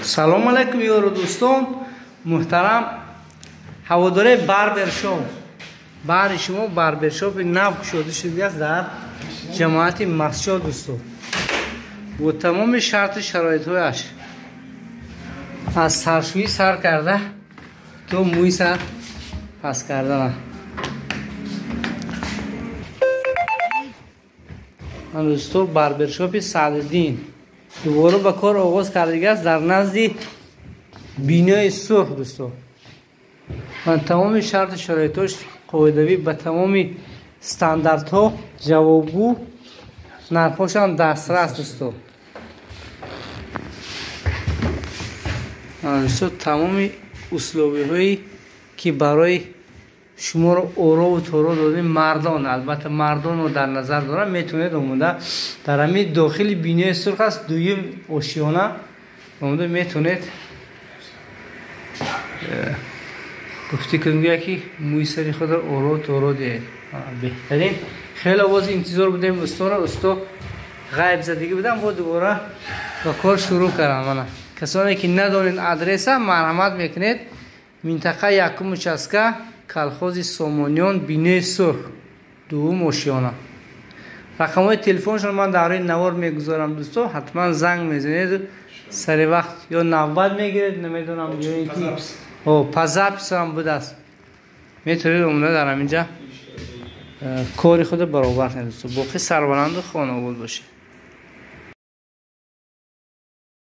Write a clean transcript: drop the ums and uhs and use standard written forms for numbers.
سلام علیکم یارو دوستان محترم، هواداره باربرشاپ بار شما باربرشاپ نو شده شده است در جماعت مسجد دوستان با تمام شرط شرایط هایش، از سرشویی سر کرده تو موی سر پس کردن. من دوستان باربرشاپ سعدالدین دوباره به کار آغاز کرده است در نزد بینای سرخ دوستان. من تمام شرط شرایطش قاعدوی به تمام استانداردها جوابگو، نرخش هم دسترس دوستان. دوستان تمام اسلوبی هایی که برای شما رو اورا و تورا دادیم مردان، البته مردان رو در نظر دارم، میتونید اومده در همین داخل بینای سرخ است دویم آشیانه اومده میتونید گفتی کنگویا که موی سری خود رو اورا و تورا دید بهترین. خیلی آواز انتظار بودیم استا غیب زدگی بودم و دوباره با کار شروع کردم. من کسانی که ندارین آدرس مرحمت میکنید منطقه یکم چسکه کالخوز سامانیان بینه سرخ دوم آشیانه. رقم های تلفنشون من در این نوار میگذارم دوستو، حتما زنگ میزنید سری وقت یا 90 میگیرید نمیدونم یا اینکه پزاپس هم بوده است میتونید اومده در همینجا کاری خود برابر کنید دوستو. باقی سربلند و خانه بود باشه.